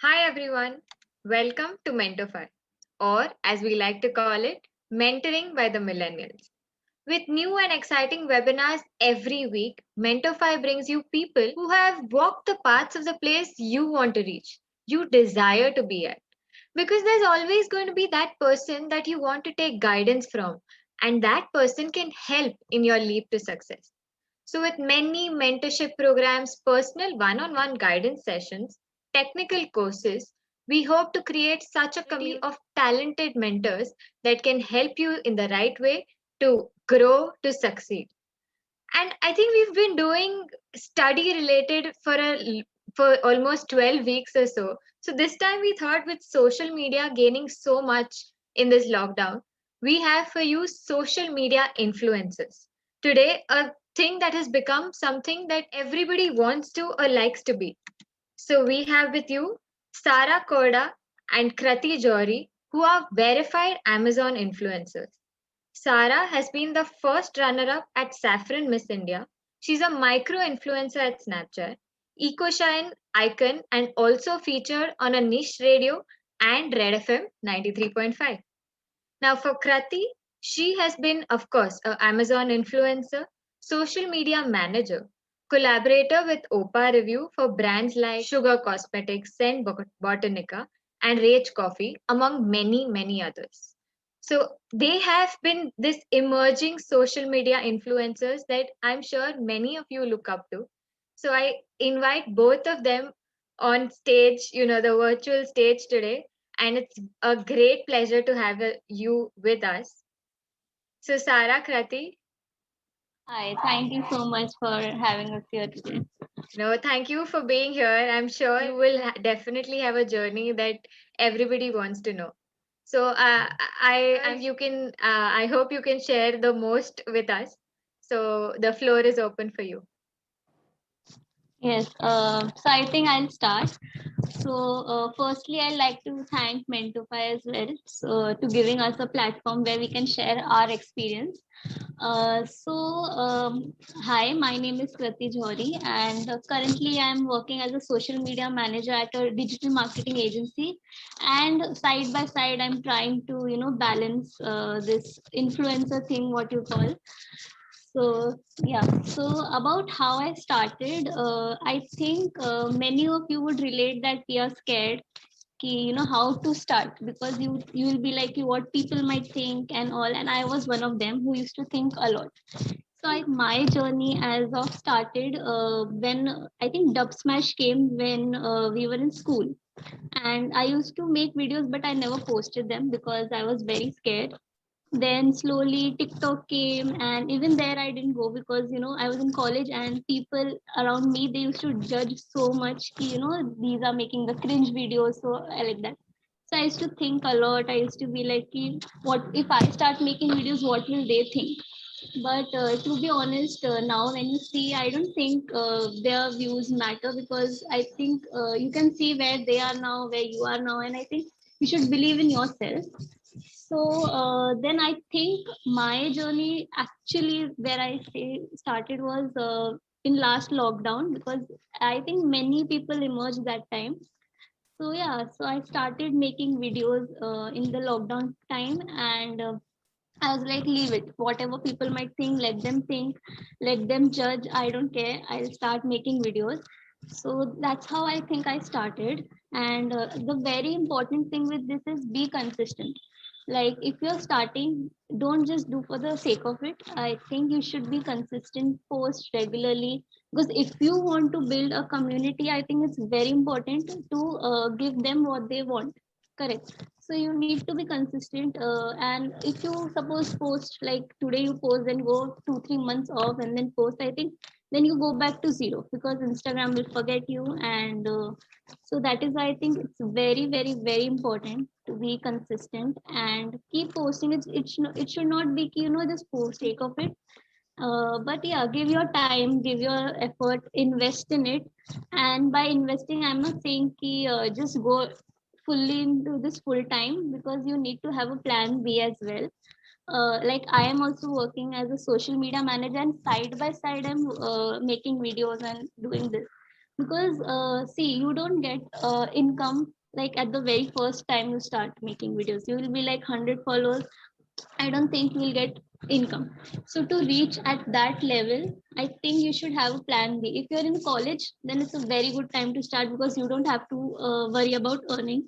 Hi everyone, welcome to Mentorify, or as we like to call it, Mentoring by the Millennials. With new and exciting webinars every week, Mentorify brings you people who have walked the paths of the place you want to reach, you desire to be at. Because there's always going to be that person that you want to take guidance from, and that person can help in your leap to success. So, with many mentorship programs, personal one on one guidance sessions, technical courses, we hope to create such a community of talented mentors that can help you in the right way to grow to succeed. And I think we've been doing study related for almost 12 weeks or so. So this time we thought with social media gaining so much in this lockdown, we have for you social media influencers. Today, a thing that has become something that everybody wants to or likes to be. So we have with you Sara Koda and Krati Jory, who are verified Amazon influencers. Sara has been the first runner up at Saffron Miss India. She's a micro influencer at Snapchat, EcoShine icon, and also featured on a niche radio and Red FM 93.5. Now, for Krati, she has been, of course, an Amazon influencer, social media manager, collaborator with Opa Review for brands like Sugar Cosmetics, Scent Botanica, and Rage Coffee, among many, many others. So they have been this emerging social media influencers that I'm sure many of you look up to. So I invite both of them on stage, the virtual stage today, and it's a great pleasure to have you with us. So Sara, Krati, Hi, thank you so much for having us here today. thank you for being here. I'm sure you will definitely have a journey that everybody wants to know. So you can I hope you can share the most with us. So the floor is open for you. Yes, so I think I'll start. So, firstly, I'd like to thank Mentify as well to giving us a platform where we can share our experience. Uh, so, um, Hi, my name is Krati Johri, and currently I'm working as a social media manager at a digital marketing agency. And side by side, I'm trying to, balance this influencer thing, what you call. So yeah, so about how I started, I think many of you would relate that we are scared how to start, because you will be like what people might think and all, and I was one of them who used to think a lot. So my journey as of started when I think Dub Smash came when we were in school, and I used to make videos but I never posted them because I was very scared. Then slowly TikTok came, and even there I didn't go because I was in college, and people around me, they used to judge so much these are making the cringe videos, so I like that. So I used to think a lot. I used to be like, what if I start making videos, what will they think? But to be honest, now when you see, I don't think their views matter, because I think you can see where they are now, where you are now, and I think you should believe in yourself. So then I think my journey actually, where I say started, was in last lockdown, because I think many people emerged that time. So yeah, so I started making videos in the lockdown time, and I was like, leave it. Whatever people might think, let them think, let them judge. I don't care. I'll start making videos. So that's how I think I started. And the very important thing with this is be consistent. Like if you're starting, don't just do for the sake of it. I think you should be consistent, post regularly. Because if you want to build a community, I think it's very important to give them what they want. Correct. So you need to be consistent. And if you suppose post like today you post and go 2 3 months off and then post, I think then you go back to zero because Instagram will forget you. And so that is why I think it's very very very important to be consistent and keep posting. It should not be just for sake of it. But yeah, give your time, give your effort, invest in it. And by investing, I'm not saying ki, just go fully into this full time, because you need to have a plan B as well. Like I am also working as a social media manager, and side by side I'm making videos and doing this. Because see, you don't get income like at the very first time you start making videos. You will be like 100 followers, I don't think you'll get income. So to reach at that level, I think you should have a plan B. If you're in college, then it's a very good time to start because you don't have to worry about earning.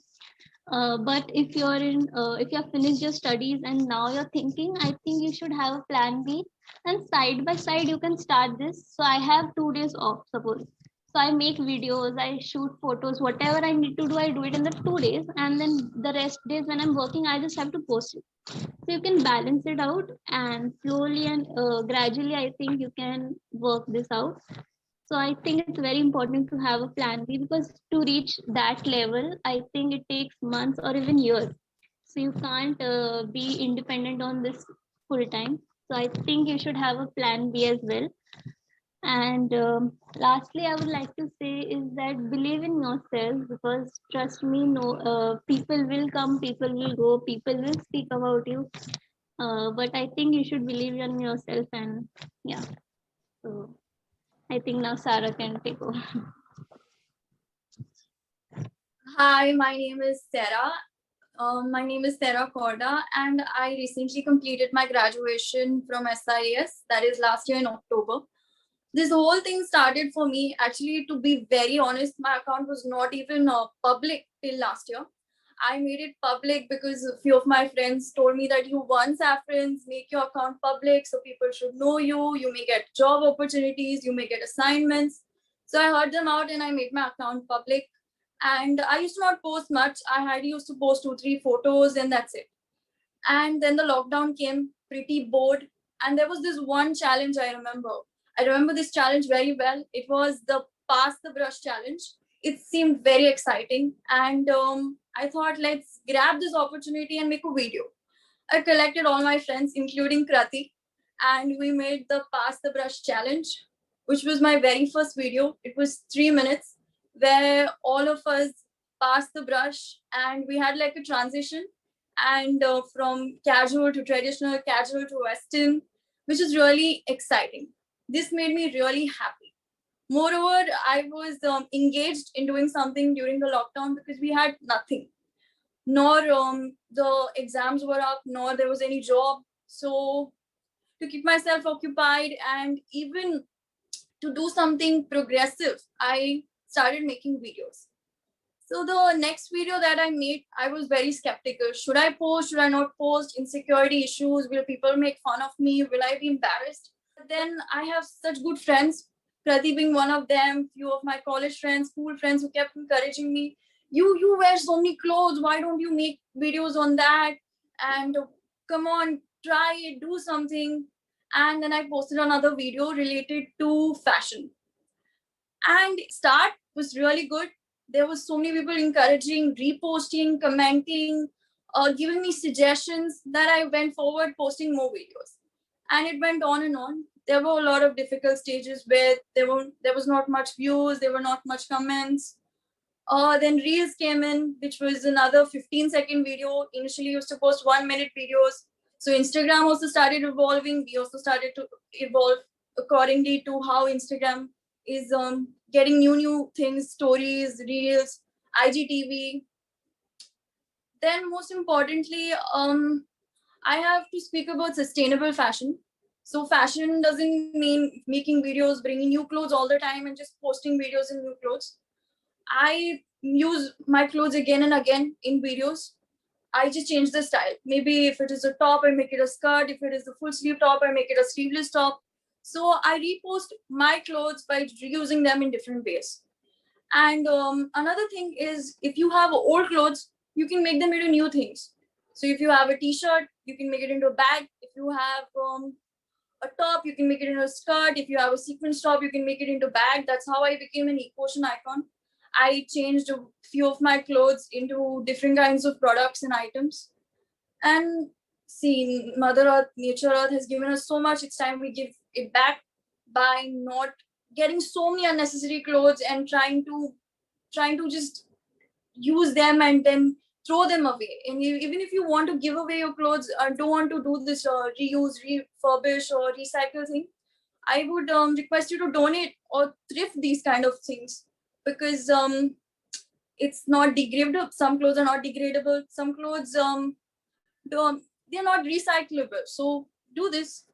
But if you have finished your studies and now you're thinking, I think you should have a plan B, and side by side you can start this. So I have 2 days off, suppose. So I make videos, I shoot photos, whatever I need to do, I do it in the 2 days, and then the rest days when I'm working, I just have to post it. So you can balance it out, and slowly and gradually, I think you can work this out. So I think it's very important to have a plan B, because to reach that level, I think it takes months or even years. So you can't be independent on this full time. So I think you should have a plan B as well. And lastly, I would like to say is that believe in yourself, because trust me, no, people will come, people will go, people will speak about you. But I think you should believe in yourself, and yeah. So I think now Sarah can take over. Hi, my name is Sarah. Corda, and I recently completed my graduation from SIS, that is last year in October. This whole thing started for me, actually, to be very honest, my account was not even public till last year. I made it public because a few of my friends told me that you once have friends, make your account public so people should know you. You may get job opportunities, you may get assignments. So I heard them out and I made my account public. And I used to not post much. I had used to post 2 3 photos and that's it. And then the lockdown came, pretty bored. And there was this one challenge I remember. I remember this challenge very well. It was the Pass the Brush challenge. It seemed very exciting. And I thought, let's grab this opportunity and make a video. I collected all my friends, including Krati, and we made the Pass the Brush challenge, which was my very first video. It was 3 minutes where all of us passed the brush and we had like a transition and from casual to traditional, casual to Western, which is really exciting. This made me really happy. Moreover, I was engaged in doing something during the lockdown because we had nothing, nor the exams were up, nor there was any job. So to keep myself occupied and even to do something progressive, I started making videos. So the next video that I made, I was very skeptical. Should I post? Should I not post? Insecurity issues. Will people make fun of me? Will I be embarrassed? But then I have such good friends, Krati being one of them, few of my college friends, school friends who kept encouraging me. You wear so many clothes. Why don't you make videos on that? And come on, try it, do something. And then I posted another video related to fashion. And start was really good. There was so many people encouraging, reposting, commenting, giving me suggestions, that I went forward posting more videos. And it went on and on. There were a lot of difficult stages where there was not much views, there were not much comments. Then Reels came in, which was another 15-second video. Initially, used to post 1 minute videos. So Instagram also started evolving. We also started to evolve accordingly to how Instagram is getting new things, stories, Reels, IGTV. Then most importantly, I have to speak about sustainable fashion. So fashion doesn't mean making videos, bringing new clothes all the time and just posting videos in new clothes. I use my clothes again and again in videos. I just change the style. Maybe if it is a top, I make it a skirt. If it is the full sleeve top, I make it a sleeveless top. So I repost my clothes by reusing them in different ways. And another thing is, if you have old clothes, you can make them into new things. So if you have a t-shirt, you can make it into a bag. If you have a top, you can make it into a skirt. If you have a sequence top, you can make it into a bag. That's how I became an equotion icon. I changed a few of my clothes into different kinds of products and items. And see, Mother Earth, Nature Earth has given us so much. It's time we give it back by not getting so many unnecessary clothes and trying to just use them and then throw them away. And even if you want to give away your clothes, don't want to do this reuse, refurbish, or recycle thing, I would request you to donate or thrift these kind of things, because it's not degradable. Some clothes are not degradable. Some clothes they're not recyclable. So do this.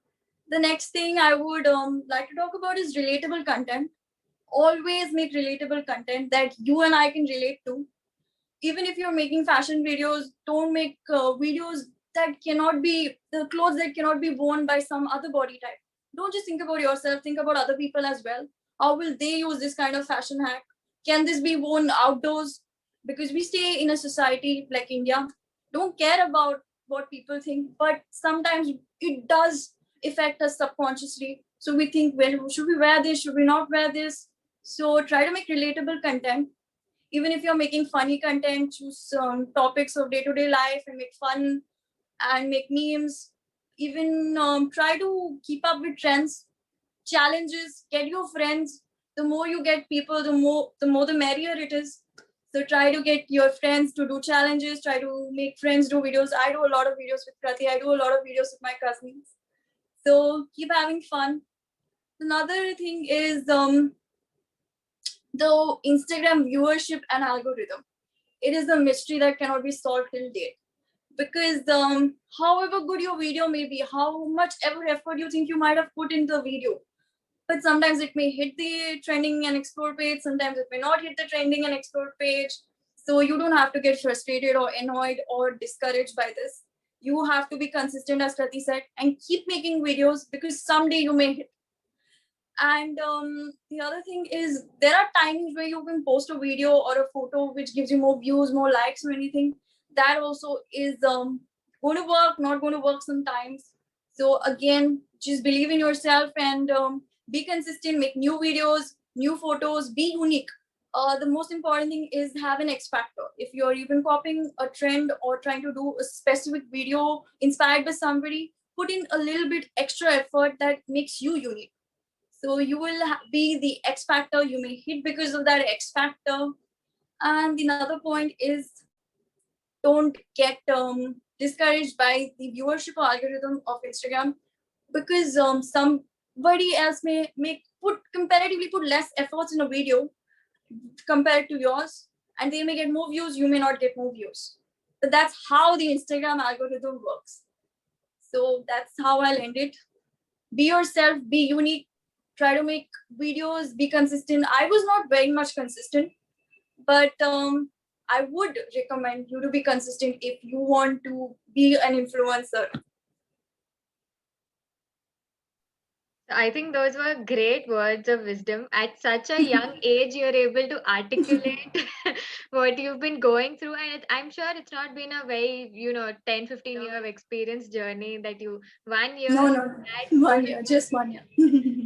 The next thing I would like to talk about is relatable content. Always make relatable content that you and I can relate to. Even if you're making fashion videos, don't make videos that cannot be the clothes that cannot be worn by some other body type. Don't just think about yourself, think about other people as well. How will they use this kind of fashion hack? Can this be worn outdoors? Because we stay in a society like India, don't care about what people think, but sometimes it does affect us subconsciously. So we think, well, should we wear this? Should we not wear this? So try to make relatable content. Even if you're making funny content, choose topics of day-to-day life and make fun and make memes. Even try to keep up with trends, challenges, get your friends. The more you get people, the merrier it is. So try to get your friends to do challenges, try to make friends do videos. I do a lot of videos with Krati, I do a lot of videos with my cousins. So keep having fun. Another thing is the Instagram viewership and algorithm. It is a mystery that cannot be solved till date. Because however good your video may be, how much ever effort you think you might have put in the video, but sometimes it may hit the trending and explore page, sometimes it may not hit the trending and explore page. So you don't have to get frustrated or annoyed or discouraged by this. You have to be consistent, as Krati said, and keep making videos, because someday you may hit. And the other thing is, there are times where you can post a video or a photo which gives you more views, more likes, or anything. That also is going to work, not going to work sometimes. So again, just believe in yourself and be consistent, make new videos, new photos, be unique. The most important thing is have an X factor. If you're even copying a trend or trying to do a specific video inspired by somebody, put in a little bit extra effort that makes you unique. So you will be the X factor. You may hit because of that X factor. And another point is, don't get discouraged by the viewership algorithm of Instagram, because somebody else may comparatively put less efforts in a video compared to yours, and they may get more views. You may not get more views. But that's how the Instagram algorithm works. So that's how I'll end it. Be yourself, be unique, try to make videos, be consistent. I was not very much consistent, but I would recommend you to be consistent if you want to be an influencer. I think those were great words of wisdom. At such a young age, you're able to articulate what you've been going through. And I'm sure it's not been a very, 10, 15 year of experience journey that you, 1 year, No, had 1 year, just 1 year.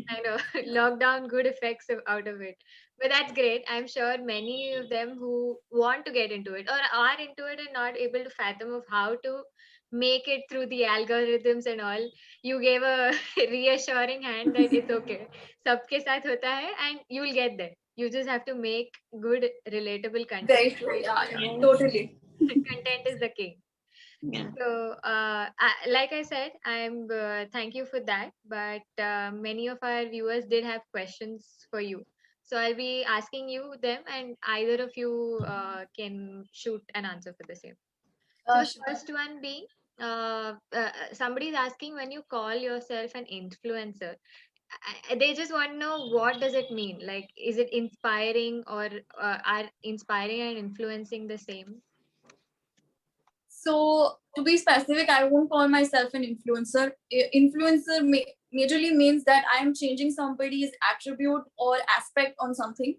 I know, lockdown, good effects out of it. But that's great. I'm sure many of them who want to get into it or are into it and not able to fathom of how to make it through the algorithms and all, you gave a reassuring hand that it's okay. Sabke sath hota hai and you will get there. You just have to make good, relatable content. Very true. Yeah, totally. Content is the king. Yeah. So, like I said, thank you for that. But many of our viewers did have questions for you. So I'll be asking you them, and either of you can shoot an answer for the same. So the Sure. first one being, somebody's asking, when you call yourself an influencer, they just want to know, what does it mean? Like, is it inspiring, or are inspiring and influencing the same? So to be specific, I won't call myself an influencer. Influencer majorly means that I am changing somebody's attribute or aspect on something.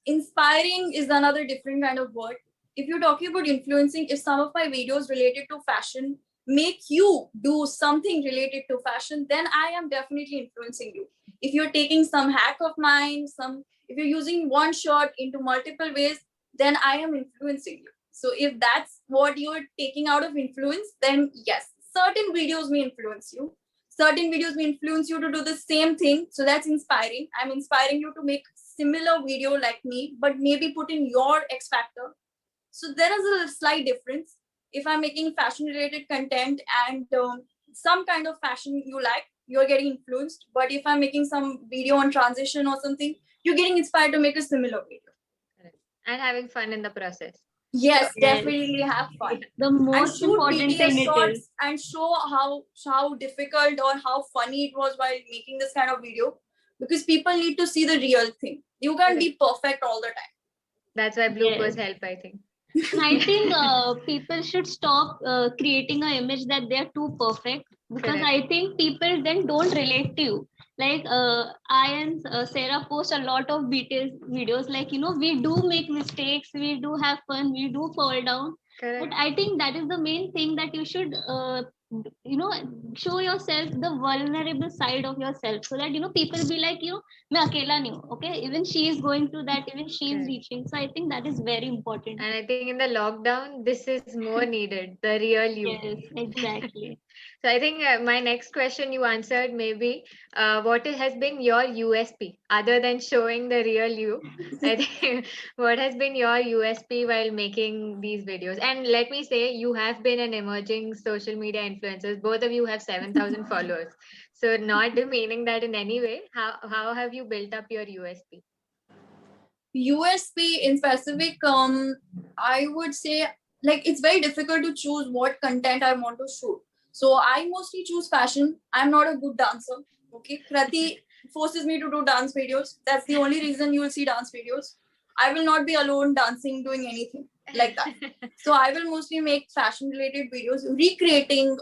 Inspiring is another different kind of word. If you're talking about influencing, if some of my videos related to fashion make you do something related to fashion, then I am definitely influencing you. If you're taking some hack of mine, if you're using one shot into multiple ways, then I am influencing you. So if that's what you're taking out of influence, then yes, certain videos may influence you. Certain videos may influence you to do the same thing. So that's inspiring. I'm inspiring you to make similar video like me, but maybe put in your X factor. So there is a slight difference. If I'm making fashion related content and some kind of fashion you like, you're getting influenced. But if I'm making some video on transition or something, you're getting inspired to make a similar video. And having fun in the process. Yes, Yes. definitely have fun. The And most shoot important BTS thing it shots is. and show how difficult or how funny it was while making this kind of video, because people need to see the real thing. You can't be perfect all the time. That's why bloopers Yes. help, I think. And I think people should stop creating an image that they are too perfect, because Correct. I think people then don't relate to you. Like I and Sarah post a lot of BTS videos, like, you know, we do make mistakes, we do have fun, we do fall down. Correct. But I think that is the main thing, that you should you know, show yourself the vulnerable side of yourself, so that, you know, people be like, you know, मैं अकेला नहीं हूँ, okay, even she is going through that, even she is Correct. reaching. So I think that is very important. And I think in the lockdown, this is more needed, the real you. Yes, exactly. So I think my next question you answered, maybe what has been your USP other than showing the real you? I think what has been your USP while making these videos? And let me say, you have been an emerging social media influencer. Both of you have 7,000 followers. So not demeaning that in any way. How have you built up your USP? USP in specific, I would say, like, it's very difficult to choose what content I want to shoot. So I mostly choose fashion. I'm not a good dancer. Okay, Krati forces me to do dance videos. That's the only reason you will see dance videos. I will not be alone dancing, doing anything like that. So I will mostly make fashion related videos, recreating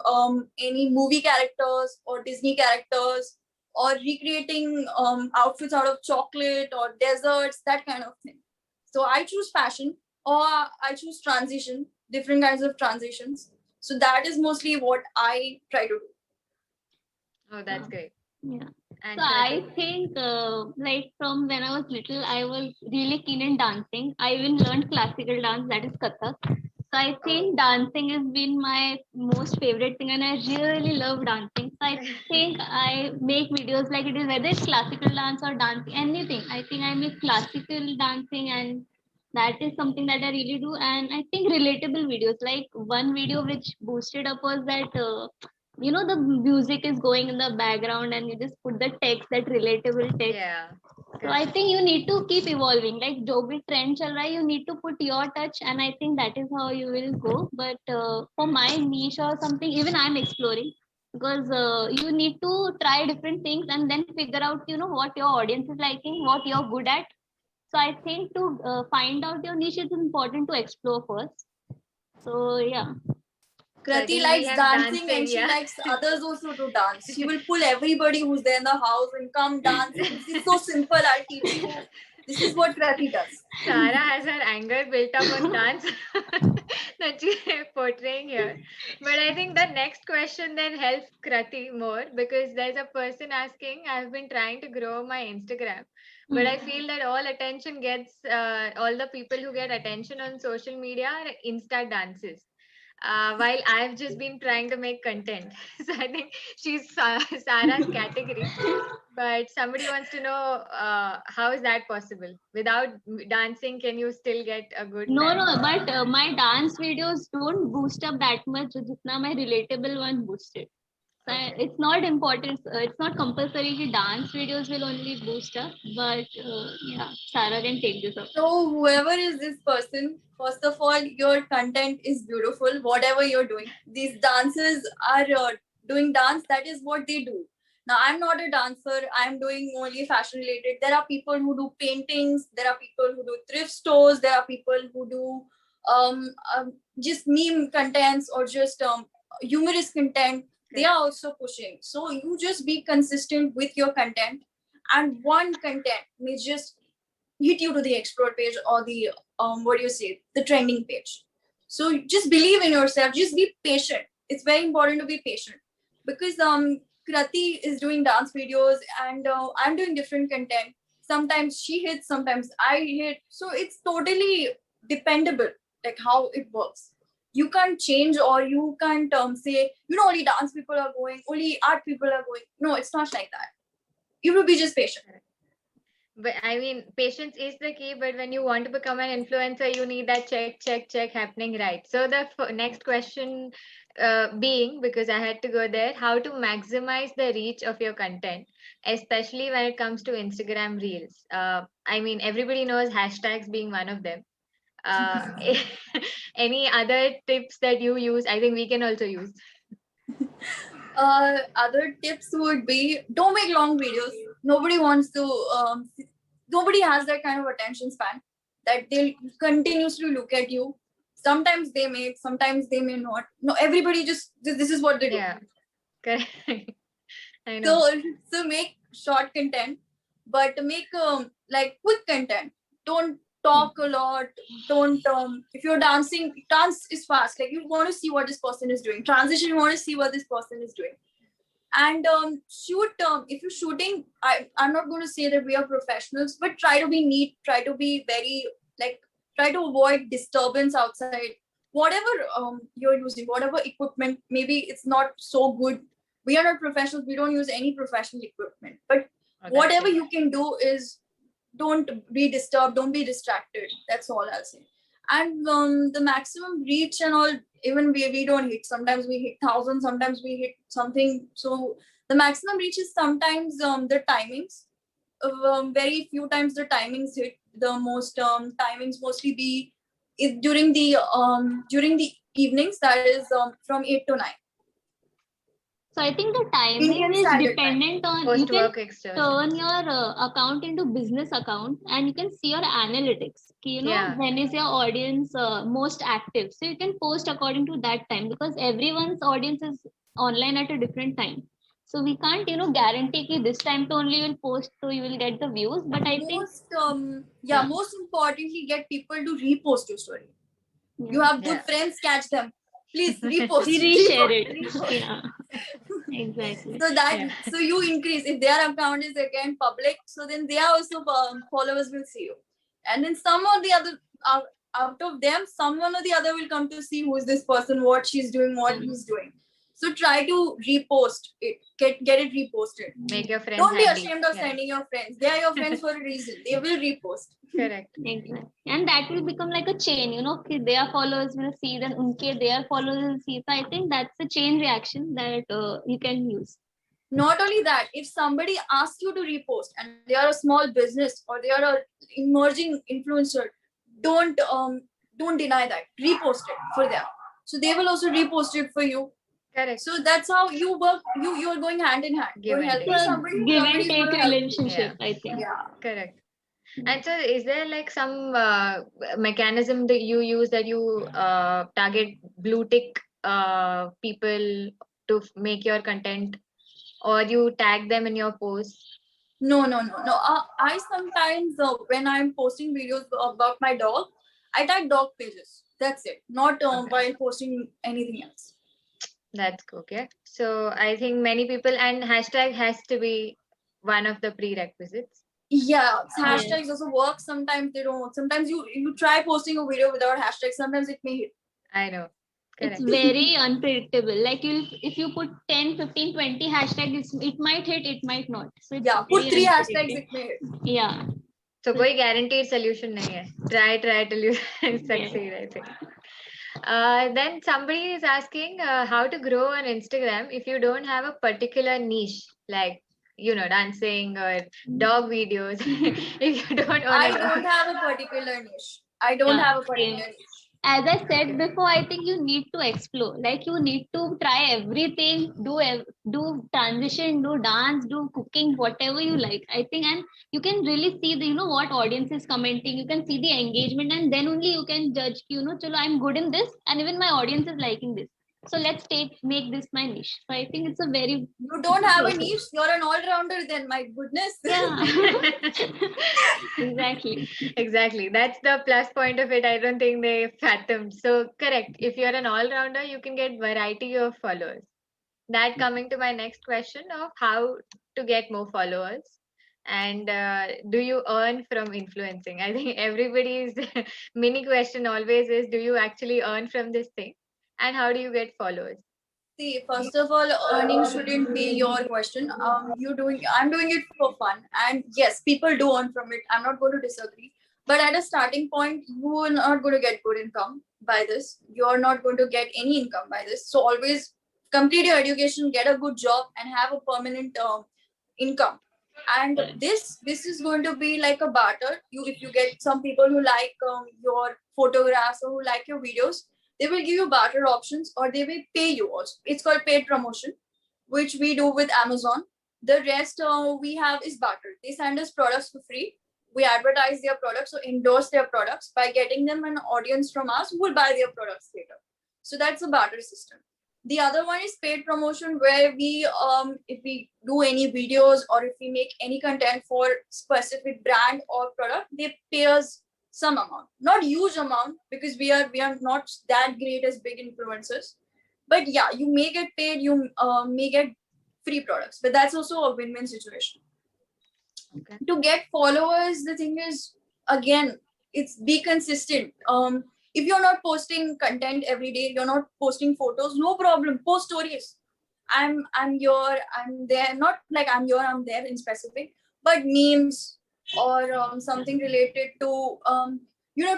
any movie characters or Disney characters, or recreating outfits out of chocolate or desserts, that kind of thing. So I choose fashion, or I choose transition, different kinds of transitions. So that is mostly what I try to do. Oh, that's great. Yeah. And So I Krati? think like from when I was little, I was really keen in dancing. I even learned classical dance, that is Kathak. So I think dancing has been my most favorite thing, and I really love dancing. So I think I make videos like it is, whether it's classical dance or dancing, anything. I think I make classical dancing, and that is something that I really do. And I think relatable videos, like one video which boosted up was that you know, the music is going in the background and you just put the text, that relatable text. Yeah. So I think you need to keep evolving. Like जो भी trend चल रहा है, you need to put your touch, and I think that is how you will go. But for my niche or something, even I'm exploring, because you need to try different things and then figure out, you know, what your audience is liking, what you're good at. So I think to find out your niche, it's important to explore first. So yeah. So I Krati think we likes have dancing, and she yeah. likes others also to dance. She will pull everybody who's there in the house and come dance. This is so simple. I'll teach you. This is what Krati does. Sarah has her anger built up on dance that she's portraying here. But I think the next question then helps Krati more, because there's a person asking, I've been trying to grow my Instagram, but I feel that all attention gets, all the people who get attention on social media are Insta dances. While I've just been trying to make content. So I think she's Sarah's category. But somebody wants to know, how is that possible? Without dancing, can you still get a good No, fan? no, but my dance videos don't boost up that much, jitna my relatable one boosted. It's not important. It's not compulsory that dance videos will only boost us, but yeah, Sarah can take this up. So whoever is this person, first of all, your content is beautiful. Whatever you're doing, these dancers are doing dance. That is what they do. Now I'm not a dancer. I'm doing only fashion related. There are people who do paintings. There are people who do thrift stores. There are people who do just meme contents or just humorous content. They are also pushing. So you just be consistent with your content, and one content may just hit you to the explore page or the what do you say, the trending page. So just believe in yourself, just be patient. It's very important to be patient, because Krati is doing dance videos and I'm doing different content. Sometimes she hits, sometimes I hit, so it's totally dependable, like how it works. You can't change, or you can't say, only dance people are going, only art people are going. No, it's not like that. You will be just patient. But I mean, patience is the key. But when you want to become an influencer, you need that check happening right. So the next question being, because I had to go there, how to maximize the reach of your content, especially when it comes to Instagram Reels. I mean, everybody knows hashtags being one of them. Any other tips that you use? I think we can also use. Other tips would be, don't make long videos. Nobody wants to nobody has that kind of attention span that they'll continuously look at you. Sometimes they may, sometimes they may not. No, everybody just this is what they do. Yeah, correct. I know. So make short content, but make like quick content. Don't talk a lot. Don't if you're dancing, dance is fast. Like, you want to see what this person is doing. Transition, you want to see what this person is doing. And shoot, if you're shooting, I'm not going to say that we are professionals, but try to be neat, try to be very, like, try to avoid disturbance outside. Whatever you're using, whatever equipment, maybe it's not so good. We are not professionals, we don't use any professional equipment, but whatever you can do is, don't be disturbed, don't be distracted. That's all I'll say. And the maximum reach and all, even we don't hit. Sometimes we hit 1,000, sometimes we hit something. So the maximum reach is sometimes the timings. Very few times the timings hit. The most timings mostly be during the evenings. That is from 8 to 9. So I think the timing Indian is Standard dependent on, you Post-work can external. turn your account into business account, and you can see your analytics. Yeah. When is your audience most active? So you can post according to that time, because everyone's audience is online at a different time. So we can't, guarantee that this time to only you will post, so you will get the views. But I think most importantly, get people to repost your story. You have good friends, catch them. Please repost. Reshare it. Yeah. Exactly. So you increase. If their account is again public, so then they are also followers will see you, and then some or the other out of them, someone or the other will come to see who is this person, what she's doing, what he's doing. So try to repost it. Get it reposted. Make your friends. Don't be happy. ashamed of sending your friends. They are your friends for a reason. They will repost. Correct. Exactly. And that will become like a chain, their followers will see, then their followers will see. So I think that's a chain reaction that you can use. Not only that, if somebody asks you to repost and they are a small business or they are an emerging influencer, don't deny that. Repost it for them. So they will also repost it for you. Correct. So that's how you work. You are going hand in hand. You're helping somebody. Give and take relationship, I think. Yeah. Correct. And so is there like some mechanism that you use, that you target blue tick people to make your content, or you tag them in your posts? No. I sometimes, when I'm posting videos about my dog, I tag dog pages. That's it. Not while posting anything else. That's okay. So I think many people, and hashtag has to be one of the prerequisites. Yeah, hashtags also work. Sometimes they don't. Sometimes you try posting a video without hashtags. Sometimes it may hit. I know. Correct. It's very unpredictable. Like if you put 10, 15, 20 hashtags, it might hit, it might not. So it's put 3 hashtags, it may hit. Yeah. So कोई guaranteed solution नहीं है. Try till you succeed, I think. Then somebody is asking how to grow on Instagram if you don't have a particular niche, like dancing or dog videos. If you don't own I a don't dog. have a particular niche. I don't Yeah, have a same. particular niche. As I said Okay. before, I think you need to explore. Like you need to try everything, do transition, do dance, do cooking, whatever you like. I think, and you can really see the what audience is commenting. You can see the engagement, and then only you can judge. Chalo, I'm good in this, and even my audience is liking this. So let's make this my niche. So I think it's a very You it's don't a have a process. niche. You're an all-rounder then. My goodness. Yeah, exactly. Exactly. That's the plus point of it. I don't think they fathomed. So correct. If you're an all-rounder, you can get variety of followers. That coming to my next question of how to get more followers. And do you earn from influencing? I think everybody's mini question always is, do you actually earn from this thing? And how do you get followers? See, first of all, earning shouldn't be your question. I'm doing it for fun, and yes, people do earn from it. I'm not going to disagree. But at a starting point, you are not going to get good income by this. You're not going to get any income by this. So always complete your education, get a good job, and have a permanent income. And this is going to be like a barter. If you get some people who like your photographs or who like your videos, they will give you barter options or they will pay you also. It's called paid promotion, which we do with Amazon. The rest we have is barter. They send us products for free. We advertise their products or endorse their products by getting them an audience from us who will buy their products later. So that's a barter system. The other one is paid promotion, where we if we do any videos or if we make any content for specific brand or product, they pay us some amount, not huge amount, because we are not that great as big influencers. But yeah, you may get paid, you may get free products, but that's also a win-win situation. Okay. To get followers, the thing is, again, it's be consistent. If you're not posting content every day, you're not posting photos, no problem, post stories. I'm here, I'm there, not like I'm here, I'm there in specific, but memes or something related to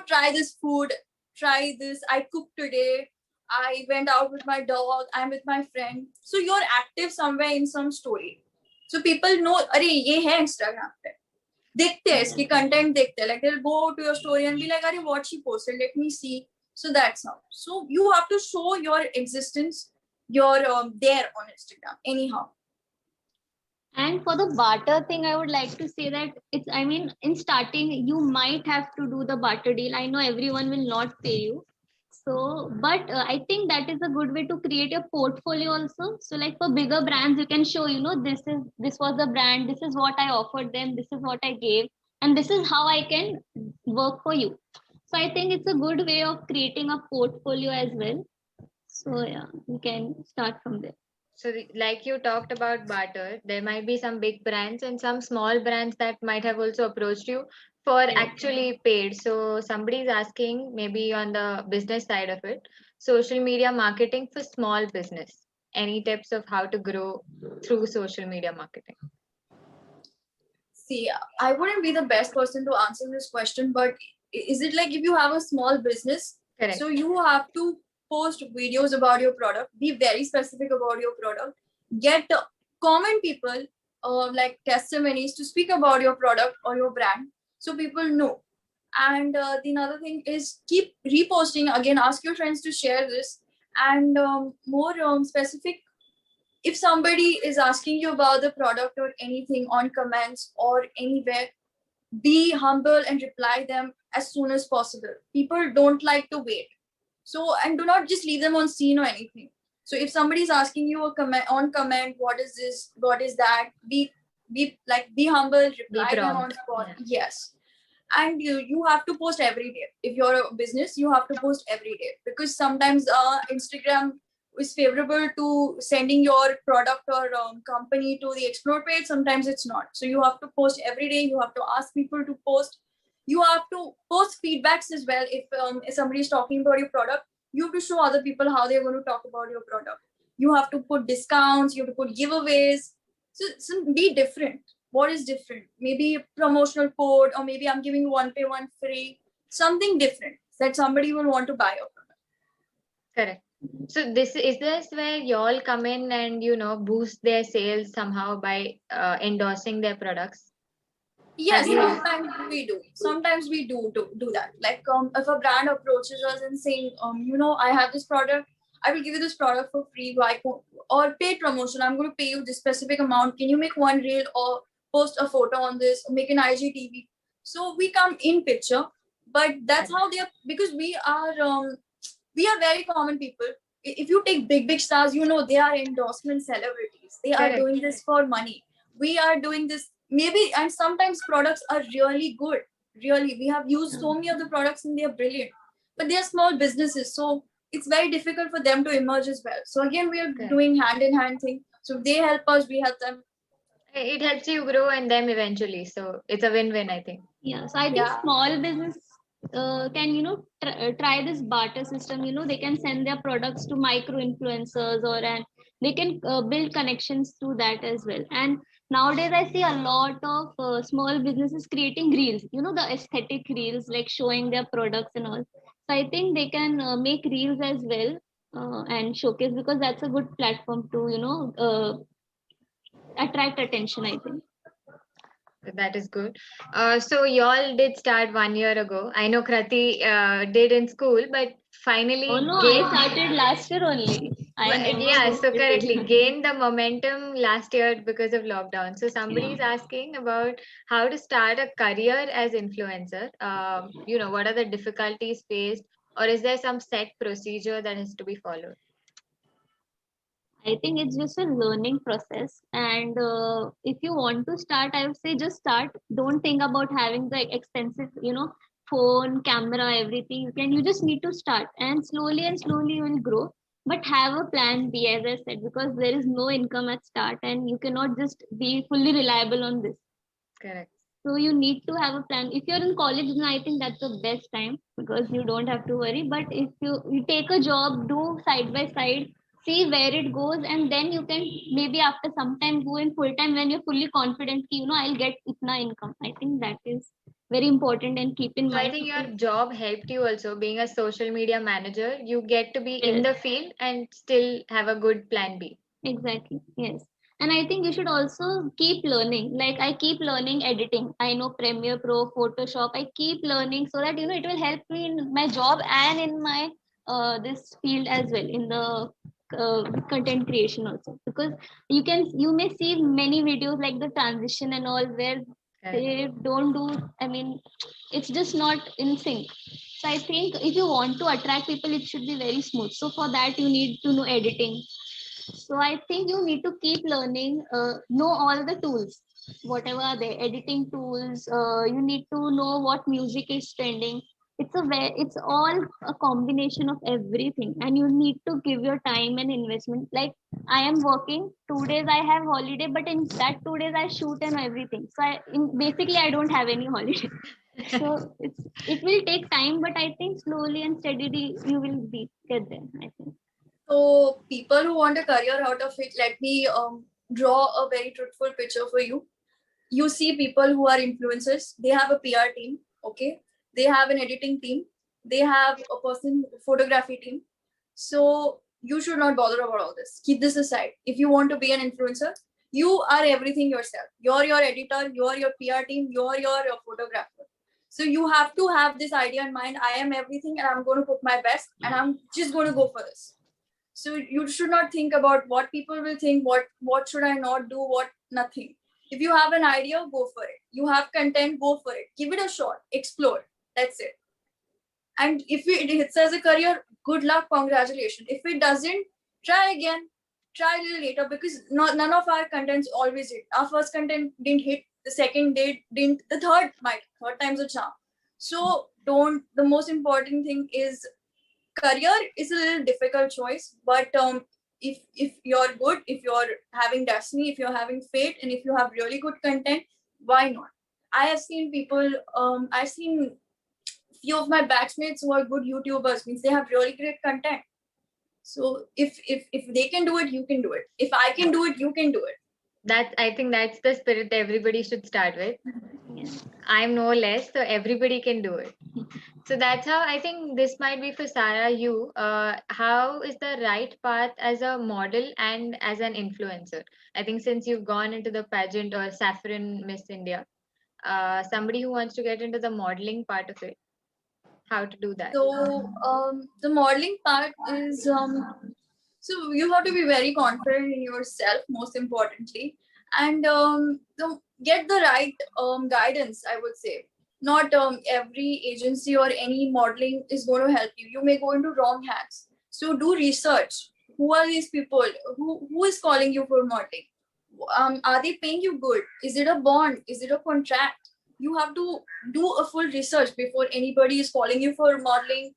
try this food, try this, I cooked today, I went out with my dog, I'm with my friend. So you're active somewhere in some story. So people know, अरे ये है Instagram पे. देखते हैं इसकी content देखते हैं. Like they'll go to your story and be like, अरे what she posted, let me see. So that's how. So you have to show your existence. You're there on Instagram anyhow. And for the barter thing, I would like to say that I mean, in starting, you might have to do the barter deal. I know everyone will not pay you. So, but I think that is a good way to create a portfolio also. So, like for bigger brands, you can show, this was the brand, this is what I offered them, this is what I gave, and this is how I can work for you. So, I think it's a good way of creating a portfolio as well. So, yeah, you can start from there. So, like you talked about barter, there might be some big brands and some small brands that might have also approached you for actually paid. So, somebody is asking, maybe on the business side of it, social media marketing for small business. Any tips of how to grow through social media marketing? See, I wouldn't be the best person to answer this question, but is it like if you have a small business, Correct. so you have to post videos about your product, be very specific about your product, get common people like testimonies to speak about your product or your brand so people know. And the another thing is keep reposting, again, ask your friends to share this, and more specific. If somebody is asking you about the product or anything on comments or anywhere, be humble and reply them as soon as possible. People don't like to wait. So, and do not just leave them on scene or anything. So if somebody is asking you a comment, what is this, what is that, be humble, reply them on prompt. spot. Yeah. Yes. And you have to post every day. If you're a business, you have to post every day, because sometimes Instagram is favorable to sending your product or company to the explore page. Sometimes it's not. So you have to post every day. You have to ask people to post. You have to post feedbacks as well. If somebody is talking about your product, you have to show other people how they're going to talk about your product. You have to put discounts. You have to put giveaways. So be different. What is different? Maybe a promotional code, or maybe I'm giving one pay one free. Something different that somebody will want to buy your product. Correct. So this where y'all come in and boost their sales somehow by endorsing their products. Have Yes, you? sometimes we do that. Like if a brand approaches us and saying, I have this product, I will give you this product for free, or paid promotion, I'm going to pay you this specific amount, can you make one reel or post a photo on this, or make an IGTV? So we come in picture, but that's how they are, because we are very common people. If you take big stars, they are endorsement celebrities, they are Correct. doing this for money. We are doing this maybe, and sometimes products are really good. Really, we have used so many of the products and they are brilliant, but they are small businesses, so it's very difficult for them to emerge as well. So again, we are Correct. doing hand in hand thing. So they help us, we help them. It helps you grow and them eventually. So it's a win-win, I think. Yeah, so I think Yeah. small business can try this barter system. They can send their products to micro influencers, and they can build connections through that as well. And nowadays I see a lot of small businesses creating reels, the aesthetic reels, like showing their products and all. So I think they can make reels as well, and showcase, because that's a good platform to attract attention, I think. That is good. So y'all did start 1 year ago. I know Krati did in school, but finally Oh no, I started last year only. Yeah, so correctly gained the momentum last year because of lockdown. So somebody is asking about how to start a career as influencer. What are the difficulties faced, or is there some set procedure that has to be followed? I think it's just a learning process. And if you want to start, I would say just start. Don't think about having the expensive, phone, camera, everything. You just need to start, and slowly you will grow. But have a plan B, as I said, because there is no income at start, and you cannot just be fully reliable on this. Correct. So you need to have a plan. If you're in college, then I think that's the best time, because you don't have to worry. But if you take a job, do side by side, see where it goes, and then you can maybe after some time go in full time when you're fully confident, I'll get itna income. I think that is very important, and keep in So I mind. think your job helped you also being a social media manager. You get to be in Yes. the field and still have a good plan B. Exactly. Yes. And I think you should also keep learning. Like I keep learning editing. I know Premiere Pro, Photoshop. I keep learning so that it will help me in my job and in my this field as well, in the content creation also. Because you may see many videos like the transition and all, where they don't do. I mean, it's just not in sync. So I think if you want to attract people, it should be very smooth. So for that, you need to know editing. So I think you need to keep learning, know all the tools, whatever are there, editing tools. You need to know what music is trending. It's all a combination of everything, and you need to give your time and investment. Like I am working 2 days, I have holiday, but in that 2 days I shoot and everything. So basically I don't have any holiday. So it will take time, but I think slowly and steadily you will get there, I think. So people who want a career out of it, let me draw a very truthful picture for you. You see people who are influencers, they have a PR team, okay? They have an editing team, they have a person photography team. So you should not bother about all this. Keep this aside. If you want to be an influencer, you are everything yourself. You're your editor, you're your PR team, you're your photographer. So you have to have this idea in mind. I am everything and I'm going to put my best and I'm just going to go for this. So you should not think about what people will think, what should I not do, what nothing. If you have an idea, go for it. You have content, go for it. Give it a shot, explore. That's it. And if it hits as a career, good luck, congratulations. If it doesn't, try again, try a little later, because none of our contents always hit. Our first content didn't hit, the second didn't, the third might, third time's a charm. So the most important thing is, career is a little difficult choice, but if you're good, if you're having destiny, if you're having fate, and if you have really good content, why not? I have seen people, I've seen few of my batchmates who are good YouTubers, means they have really great content. So if they can do it, you can do it. If I can do it, you can do it. I think that's the spirit everybody should start with. Yes. I'm no less, so everybody can do it. So that's how I think this might be for Sarah. You, how is the right path as a model and as an influencer? I think since you've gone into the pageant or Saffron Miss India, somebody who wants to get into the modeling part of it, how to do that? So the modeling part is so you have to be very confident in yourself, most importantly, and get the right guidance. I would say not every agency or any modeling is going to help you. You may go into wrong hands. So do research. Who are these people? Who is calling you for modeling? Are they paying you good? Is it a bond? Is it a contract? You have to do a full research before anybody is calling you for modeling.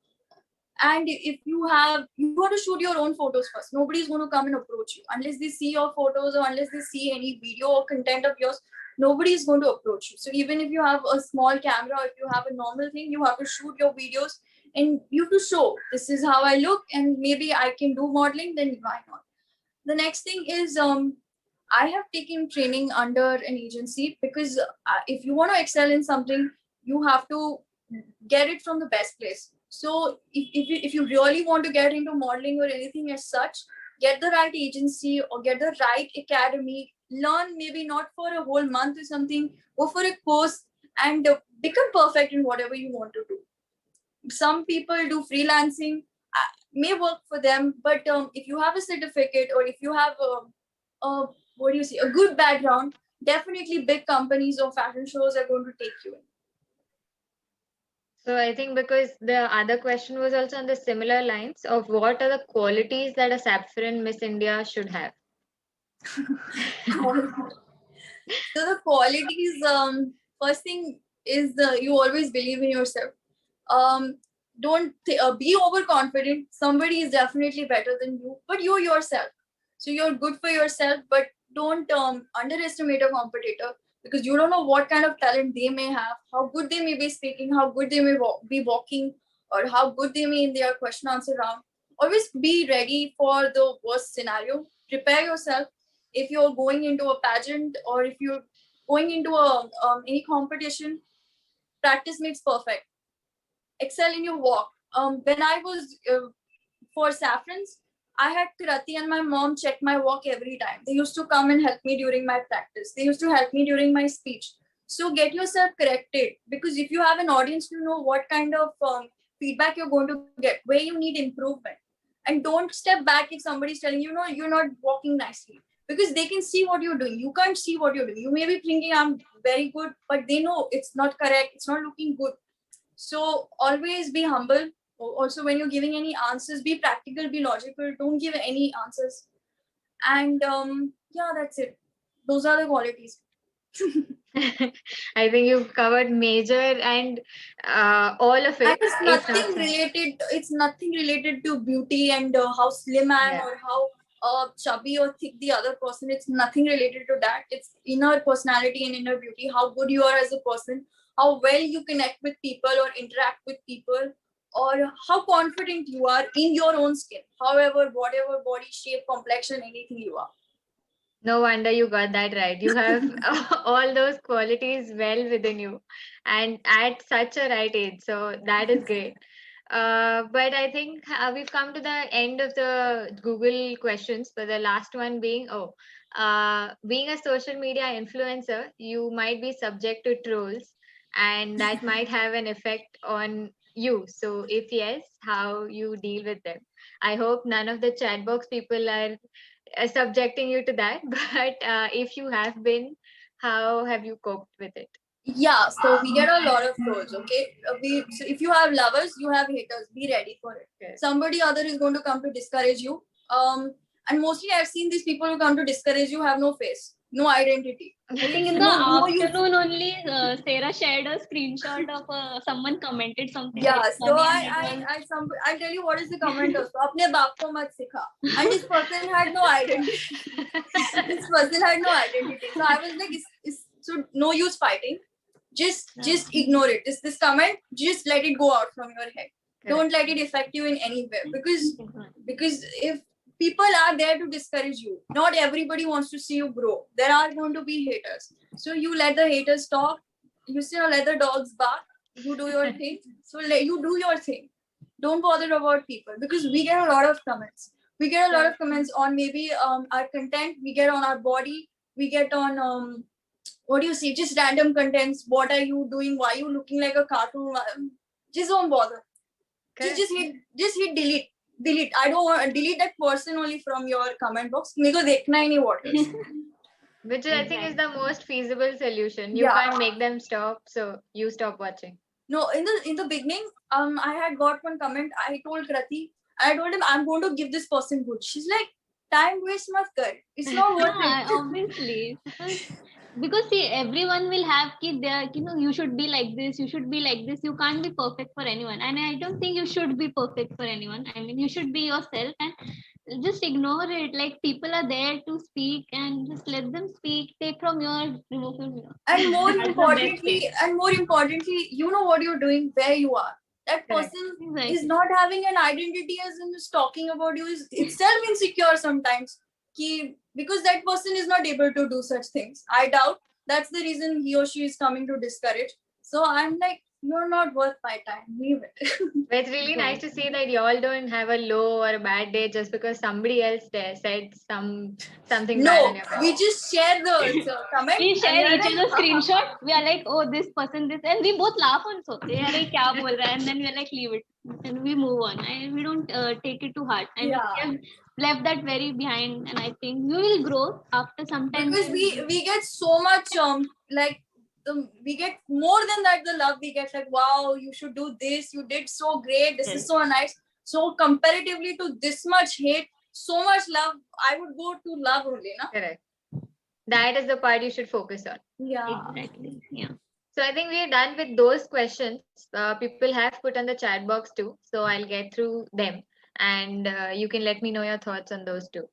And if you have to shoot your own photos first. Nobody's going to come and approach you unless they see your photos or unless they see any video or content of yours. Nobody is going to approach you. So even if you have a small camera, if you have a normal thing, you have to shoot your videos and you have to show this is how I look and maybe I can do modeling. Then why not? The next thing is I have taken training under an agency because if you want to excel in something, you have to get it from the best place. So if you really want to get into modeling or anything as such, get the right agency or get the right academy. Learn maybe not for a whole month or something. Go for a course and become perfect in whatever you want to do. Some people do freelancing, may work for them, but if you have a certificate or if you have what do you say, a good background, definitely big companies or fashion shows are going to take you in. So I think because the other question was also on the similar lines of what are the qualities that a Saffron Miss India should have? So the qualities, first thing is you always believe in yourself. Don't be overconfident. Somebody is definitely better than you, but you yourself. So you're good for yourself, but don't underestimate a competitor because you don't know what kind of talent they may have, how good they may be speaking, how good they may be walking, or how good they may in their question answer round. Always be ready for the worst scenario. Prepare yourself. If you're going into a pageant or if you're going into a any competition, practice makes perfect. Excel in your walk. When I was for Saffrons, I had Krati and my mom check my walk every time. They used to come and help me during my practice. They used to help me during my speech. So get yourself corrected because if you have an audience, you know what kind of feedback you're going to get, where you need improvement. And don't step back if somebody's telling you, no, you're not walking nicely because they can see what you're doing. You can't see what you're doing. You may be thinking I'm very good, but they know it's not correct. It's not looking good. So always be humble. Also, when you're giving any answers, be practical, be logical. Don't give any answers. And yeah, that's it. Those are the qualities. I think you've covered major and all of it. And it's nothing related. It's nothing related to beauty and how slim I am or how chubby or thick the other person. It's nothing related to that. It's inner personality and inner beauty. How good you are as a person. How well you connect with people or interact with people, or how confident you are in your own skin. However, whatever body shape, complexion, anything you are. No wonder you got that right. You have all those qualities well within you and at such a right age. So that is great. But I think we've come to the end of the Google questions. But the last one being, being a social media influencer, you might be subject to trolls and that might have an effect on you. So if yes, how you deal with them? I hope none of the chat box people are subjecting you to that. But if you have been, how have you coped with it? Yeah, so we get a lot of trolls. Okay, so if you have lovers, you have haters. Be ready for it. Okay. Somebody other is going to come to discourage you. And mostly I've seen these people who come to discourage you have no face, no identity. I think in the afternoon only, Sarah shared a screenshot of someone commented something. Yeah, like so funny I'll tell you what is the comment also. Apne baap ko mat sikha. And this person had no identity. This person had no identity. So I was like, so no use fighting. Just ignore it. This comment, just let it go out from your head. Don't let it affect you in any way because if people are there to discourage you. Not everybody wants to see you grow. There are going to be haters. So you let the haters talk. You still let the dogs bark. You do your thing. So let you do your thing. Don't bother about people, because we get a lot of comments. We get a lot of comments on maybe our content. We get on our body. We get on what do you see? Just random contents. What are you doing? Why are you looking like a cartoon? Just don't bother. Just hit delete. Delete. I don't want delete that person only from your comment box. मेरे को देखना ही नहीं what is. Which I think is the most feasible solution. You can't make them stop, so you stop watching. No, in the beginning, I had got one comment. I told Krati, I told him I'm going to give this person good. She's like, time waste mat kar. It's not worth it. Obviously. Because see, everyone will have you should be like this, you should be like this. You can't be perfect for anyone, and I don't think you should be perfect for anyone. I mean, you should be yourself and just ignore it. Like, people are there to speak, and just let them speak. Take from your, remove from your. And more importantly, you know what you're doing, where you are. That person is not having an identity, as in just talking about you is itself insecure sometimes. Because that person is not able to do such things. I doubt that's the reason he or she is coming to discourage. So I'm like, you're not worth my time. Leave it. But it's really nice to see that y'all don't have a low or a bad day just because somebody else there said something bad on your we just share the comment. We share each other's screenshot. We are like, oh, this person, this, and we both laugh also. They are like, kya bol raha hai? And then we are like, leave it, and we move on. And we don't take it to heart. And we have left that very behind. And I think we will grow after some time. Because we get so much we get more than that, the love we get, like, wow, you should do this, you did so great, this is so nice. So comparatively to this much hate, so much love, I would go to love only, na? Correct. That is the part you should focus on. Yeah, exactly. Yeah. So I think we're done with those questions. People have put on the chat box too, so I'll get through them, and you can let me know your thoughts on those too.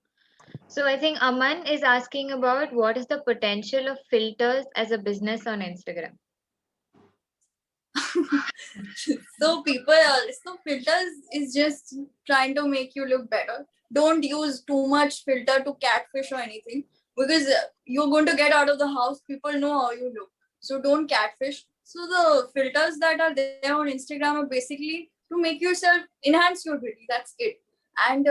So I think Aman is asking about what is the potential of filters as a business on Instagram. so filters is just trying to make you look better. Don't use too much filter to catfish or anything, because you're going to get out of the house. People know how you look, so don't catfish. So the filters that are there on Instagram are basically to make yourself enhance your beauty. That's it. And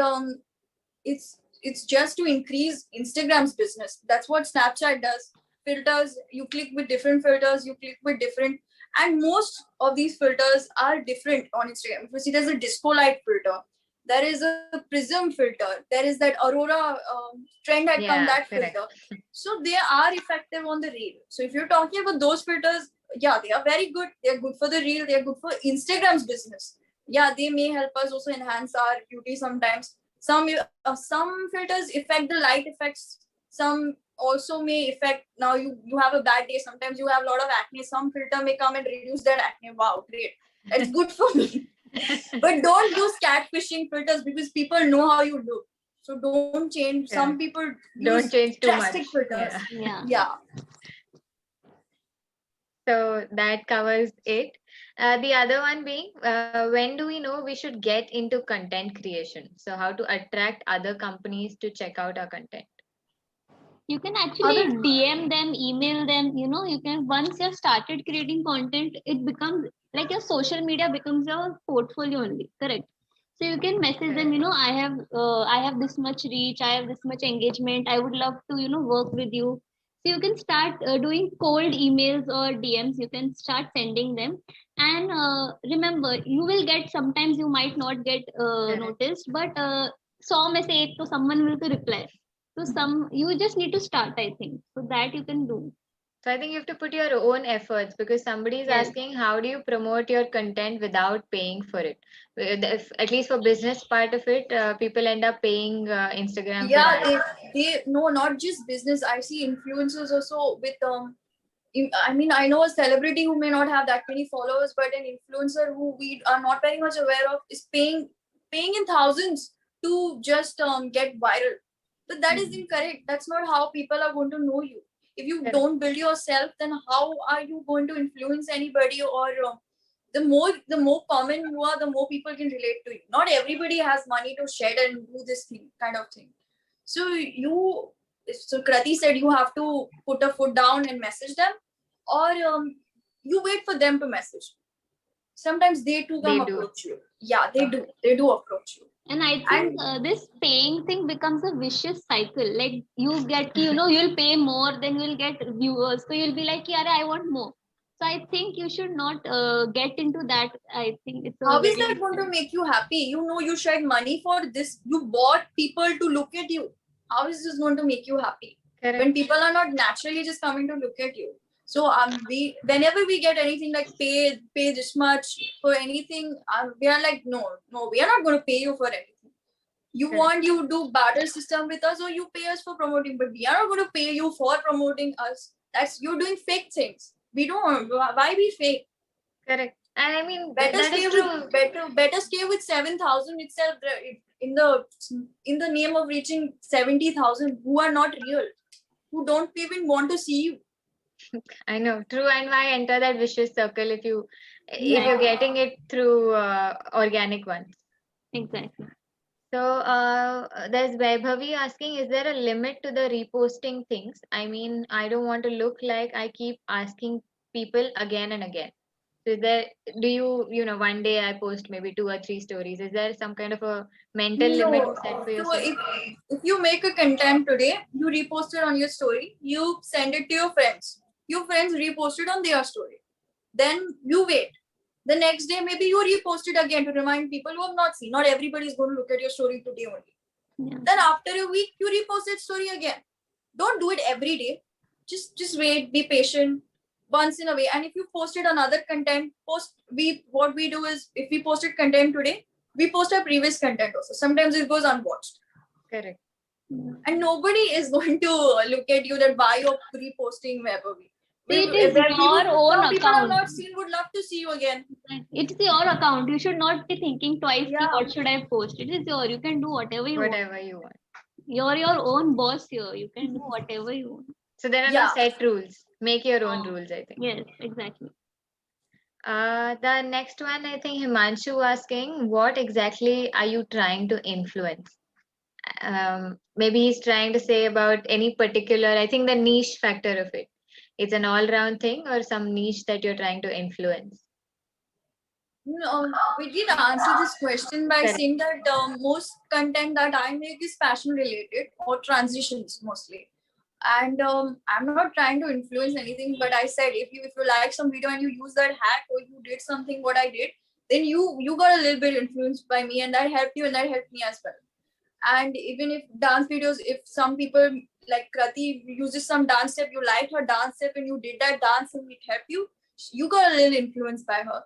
it's just to increase Instagram's business. That's what Snapchat does. Filters, you click with different filters, you click with different, and most of these filters are different on Instagram. If you see, there's a disco light filter, there is a prism filter, there is that aurora trend had come, that filter. So they are effective on the reel. So if you're talking about those filters, yeah, they are very good. They're good for the reel, they're good for Instagram's business. Yeah, they may help us also enhance our beauty sometimes. Some filters affect the light effects. Some also may affect, now you have a bad day. Sometimes you have a lot of acne. Some filter may come and reduce that acne. Wow, great. That's good for me. But don't use catfishing filters, because people know how you look. So don't change. Yeah. Some people don't change too drastic much. Filters. Yeah. So that covers it. The other one being, when do we know we should get into content creation? So how to attract other companies to check out our content? You can actually DM them, email them. You can, once you've started creating content, it becomes like your social media becomes your portfolio only. Correct. So you can message them. I have this much reach. I have this much engagement. I would love to work with you. So you can start doing cold emails or DMs. You can start sending them. And remember, you will get, sometimes you might not get noticed, but 100 में से एक तो someone will reply. So you just need to start, I think. So that you can do. So I think you have to put your own efforts, because somebody is asking, how do you promote your content without paying for it? At least for business part of it, people end up paying Instagram. Yeah, they no, not just business. I see influencers also with I mean, I know a celebrity who may not have that many followers, but an influencer who we are not very much aware of is paying in thousands to just get viral. But that is incorrect. That's not how people are going to know you. If you don't build yourself, then how are you going to influence anybody or the more common you are, the more people can relate to you. Not everybody has money to shed and do this thing kind of thing. So Krati said you have to put a foot down and message them, or you wait for them to message. Sometimes they too come approach you. Yeah, they do approach you. And I think this paying thing becomes a vicious cycle. Like you get, you'll pay more, then you'll get viewers. So you'll be like, yeah, I want more. So I think you should not get into that. I think it's how is that going to make you happy? You shed money for this. You bought people to look at you. How is this going to make you happy? Correct. When people are not naturally just coming to look at you. So whenever we get anything like pay this much for anything, we are like, no, we are not going to pay you for anything. You want you do barter system with us, or you pay us for promoting, but we are not going to pay you for promoting us. That's you're doing fake things. We don't. Why be fake? Correct. And I mean, better stay with 7,000 itself in the name of reaching 70,000 who are not real, who don't even want to see you. I know, true. And why enter that vicious circle if you're getting it through organic ones? Exactly. So there's Vaibhavi asking, is there a limit to the reposting things? I mean, I don't want to look like I keep asking people again and again. So do you one day I post maybe 2 or 3 stories? Is there some kind of a mental limit set for yourself? So if you make a content today, you repost it on your story, you send it to your friends. Your friends repost it on their story. Then you wait. The next day, maybe you repost it again to remind people who have not seen. Not everybody is going to look at your story today only. Yeah. Then after a week, you repost that story again. Don't do it every day. Just wait, be patient. Once in a way. And if you posted another content, what we do is if we posted content today, we post our previous content also. Sometimes it goes unwatched. Correct. And nobody is going to look at you that why you're reposting wherever we. It is your own account. People I've not seen would love to see you again. It's your account. You should not be thinking twice. What should I post? It is your. You can do whatever you want. You're your own boss here. You can do whatever you want. So there are no set rules. Make your own rules, I think. Yes, exactly. The next one, I think Himanshu asking, what exactly are you trying to influence? Maybe he's trying to say about any particular, I think the niche factor of it. It's an all-round thing or some niche that you're trying to influence? No, we did answer this question by saying that most content that I make is fashion related or transitions mostly. And I'm not trying to influence anything, but I said if you like some video and you use that hack or you did something what I did, then you got a little bit influenced by me, and that helped you and that helped me as well. And even if dance videos, if some people like Krati uses some dance step, you liked her dance step and you did that dance and it helped you, you got a little influenced by her.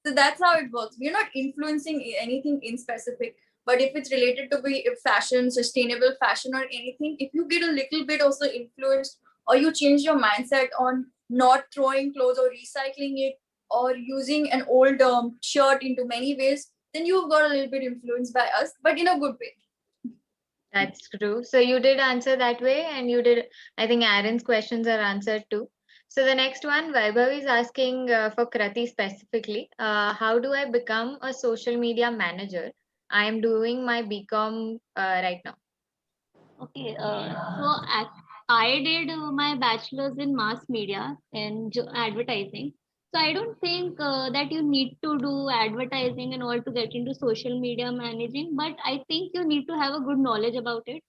So that's how it works. We're not influencing anything in specific. But if it's related to fashion, sustainable fashion or anything, if you get a little bit also influenced or you change your mindset on not throwing clothes or recycling it or using an old shirt into many ways, then you've got a little bit influenced by us, but in a good way. That's true. So you did answer that way, and you did, I think Aaron's questions are answered too. So the next one, Vaibhav is asking for Krati specifically, how do I become a social media manager? I am doing my BCom right now. Okay, so I did my bachelor's in mass media and advertising. So I don't think that you need to do advertising in order to get into social media managing, but I think you need to have a good knowledge about it.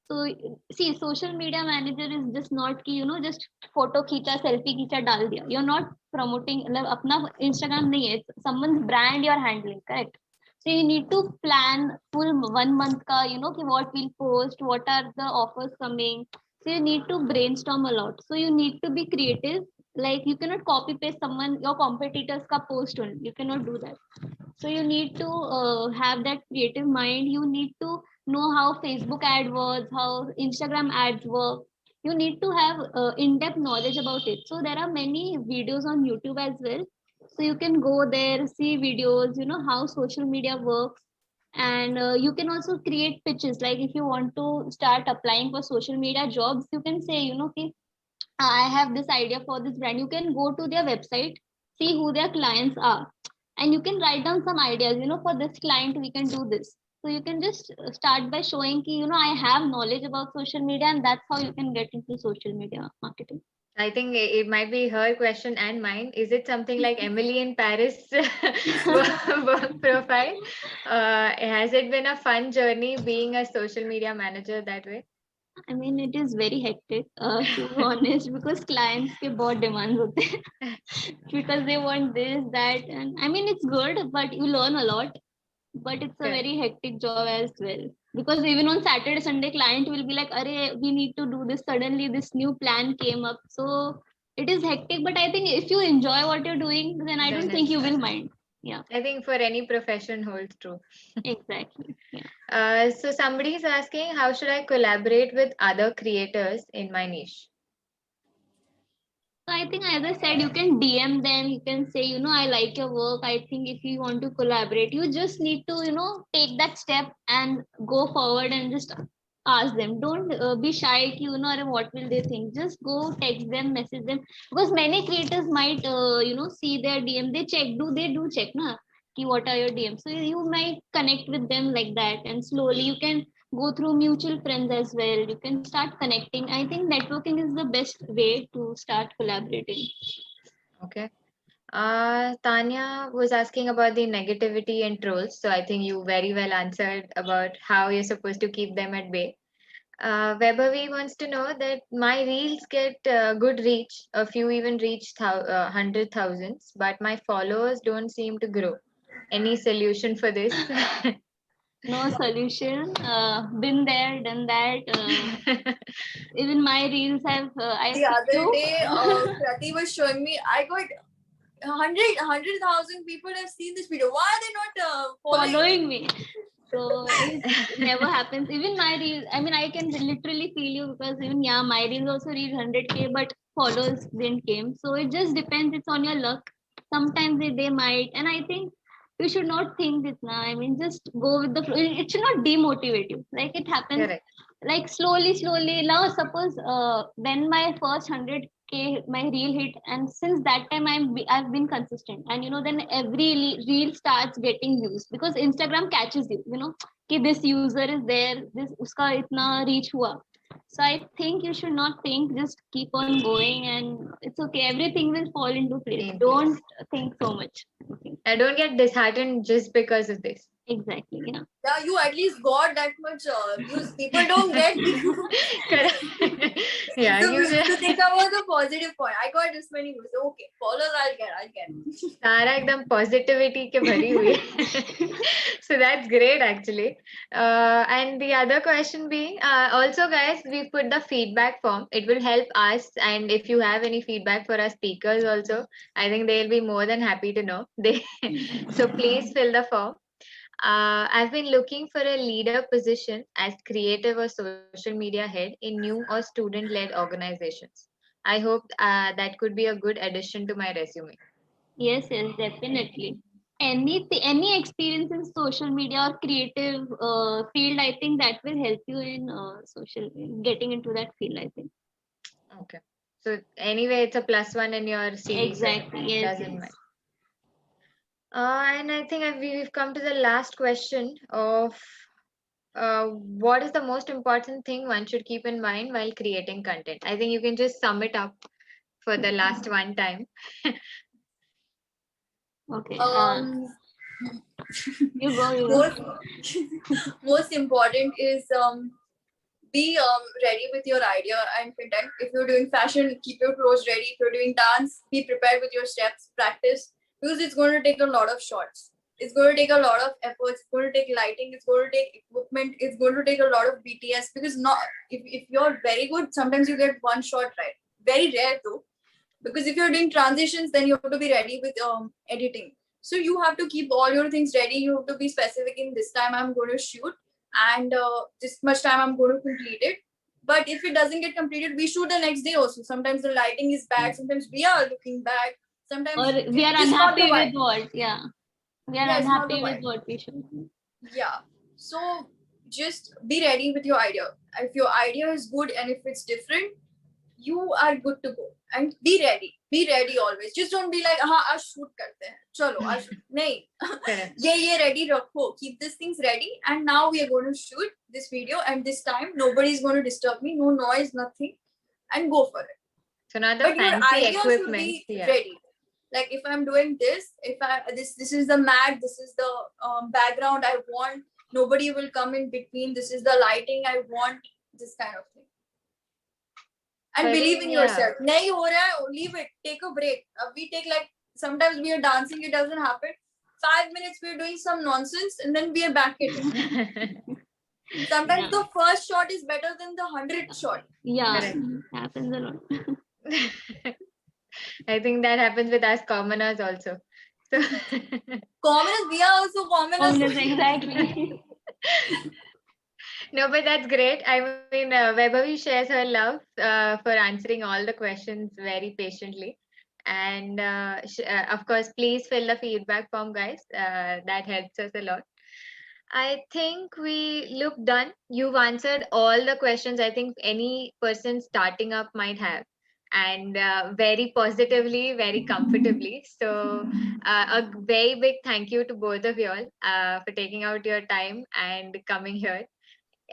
So see, social media manager is just not ki, just photo खींचा, selfie खींचा, डाल दिया. You're not promoting, अपना Instagram नहीं है, someone's brand you're handling, correct? So you need to plan full 1 month ka, what we'll post, what are the offers coming. So you need to brainstorm a lot. So you need to be creative. Like you cannot copy paste your competitors ka post only. You cannot do that. So you need to have that creative mind. You need to know how Facebook ad works, how Instagram ads work. You need to have in-depth knowledge about it. So there are many videos on YouTube as well. So you can go there, see videos, how social media works. And you can also create pitches. Like if you want to start applying for social media jobs, you can say, okay, I have this idea for this brand. You can go to their website, see who their clients are, and you can write down some ideas. For this client we can do this. So you can just start by showing ki, I have knowledge about social media, and that's how you can get into social media marketing. I think it might be her question and mine. Is it something like Emily in Paris work profile? Has it been a fun journey being a social media manager that way? I mean, it is very hectic, to be honest, because clients के बहुत demands होते हैं because they want this, that, and I mean, it's good, but you learn a lot. But it's a Correct. very hectic job as well, because even on Saturday, Sunday, client will be like, "Arey, we need to do this. Suddenly, this new plan came up." So it is hectic. But I think if you enjoy what you're doing, then I Then don't think you it's will fun. mind. Yeah, I think for any profession holds true. exactly. Yeah. So somebody is asking, how should I collaborate with other creators in my niche? So I think, as I said, you can DM them. You can say, I like your work. I think if you want to collaborate, you just need to, take that step and go forward and just ask them. Don't be shy. Or what will they think? Just go text them, message them, because many creators might, see their DM. They check. They do check, na? Ki what are your DMs? So you might connect with them like that, and slowly you can go through mutual friends as well. You can start connecting. I think networking is the best way to start collaborating. Okay. Tanya was asking about the negativity and trolls. So I think you very well answered about how you're supposed to keep them at bay. Webavi wants to know that my reels get good reach. A few even reach 100,000s, but my followers don't seem to grow. Any solution for this? No solution. Been there, done that. Even my reels have. I The other feel day, Krati was showing me, I got 100,000 people have seen this video. Why are they not following me. So it never happens. Even my reels, I mean, I can literally feel you, because even my reels also reach 100K, but followers didn't came. So it just depends. It's on your luck. Sometimes they might, and I think you should not think it now. I mean, just go with the flow. It should not demotivate you. Like, it happens. Correct. Like, slowly. Now, suppose when my first 100K my reel hit, and since that time I've been consistent, and then every reel starts getting views, because Instagram catches you, कि this user is there, this uska itna reach hua. So I think you should not think, just keep on going, and it's okay, everything will fall into place. In Don't place. think so much. Okay. I don't get disheartened just because of this. Exactly. Yeah. Yeah, you at least got that much views. People don't get views. Correct. Yeah, So you to just think about the positive point, I got this many views. Okay, followers I'll get. सारा एकदम positivity के भरी हुई है. So that's great actually. And the other question being, also guys, we put the feedback form. It will help us, and if you have any feedback for our speakers also, I think they'll be more than happy to know. So please fill the form. I've been looking for a leader position as creative or social media head in new or student-led organizations. I hope that could be a good addition to my resume. Yes, definitely. Any experience in social media or creative field, I think that will help you in getting into that field, I think. Okay. So anyway, it's a +1 in your CV, so Exactly. Yes, doesn't yes. matter. And I think we've come to the last question of what is the most important thing one should keep in mind while creating content? I think you can just sum it up for the last one time. Okay. You go. Most important is be ready with your idea and content. If you're doing fashion, keep your clothes ready. If you're doing dance, be prepared with your steps, practice, because it's going to take a lot of shots. It's going to take a lot of efforts. It's going to take lighting. It's going to take equipment. It's going to take a lot of BTS, because not if you're very good, sometimes you get one shot right. Very rare though, because if you're doing transitions, then you have to be ready with editing. So you have to keep all your things ready. You have to be specific in this time I'm going to shoot, and this much time I'm going to complete it. But if it doesn't get completed, we shoot the next day also. Sometimes the lighting is bad. Sometimes we are looking bad. Sometimes Or we are it's not the unhappy with vibe. what? Yeah. We are Yeah, it's not the unhappy with vibe. what we should. Yeah. So just be ready with your idea. If your idea is good and if it's different, you are good to go. and be ready always. Just don't be like हाँ आज shoot करते हैं चलो आज नहीं Correct. ये ready रखो, keep these things ready, and now we are going to shoot this video, and this time nobody is going to disturb me, no noise, nothing, and go for it. So now the But your fancy idea should equipment. be Yeah. ready. Like if I'm doing this, this is the mat, this is the background I want, nobody will come in between, this is the lighting I want, this kind of thing. And Very- believe in yeah. yourself. Nahi ho raha hai, leave it, take a break. We take like, sometimes we are dancing, it doesn't happen. 5 minutes we are doing some nonsense and then we are back at it. Sometimes Yeah. the first shot is better than the 100th shot. Yeah, Correct. happens a lot. I think that happens with us commoners also. So Commoners, we are also commoners. Exactly. no, but that's great. I mean, Vaibhavi shares her love for answering all the questions very patiently. And of course, please fill the feedback form, guys. That helps us a lot. I think we look done. You've answered all the questions I think any person starting up might have, and very positively, very comfortably. So a very big thank you to both of you all for taking out your time and coming here.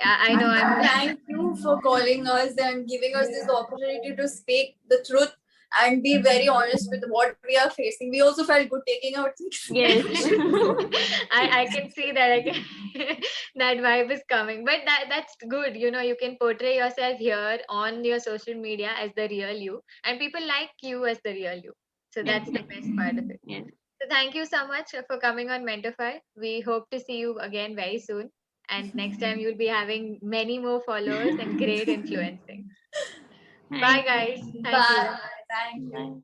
I know I'm Thank you for calling us and giving us this opportunity to speak the truth and be very honest with what we are facing. We also felt good taking out things. Yes. I can see that that vibe is coming, but that's good. You know, you can portray yourself here on your social media as the real you, and people like you as the real you. So that's the best part of it. Yes. So thank you so much for coming on Mentify. We hope to see you again very soon, and next time you'll be having many more followers and great influencing. Bye, guys. Thank you. Bye. Thank you.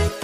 Bye.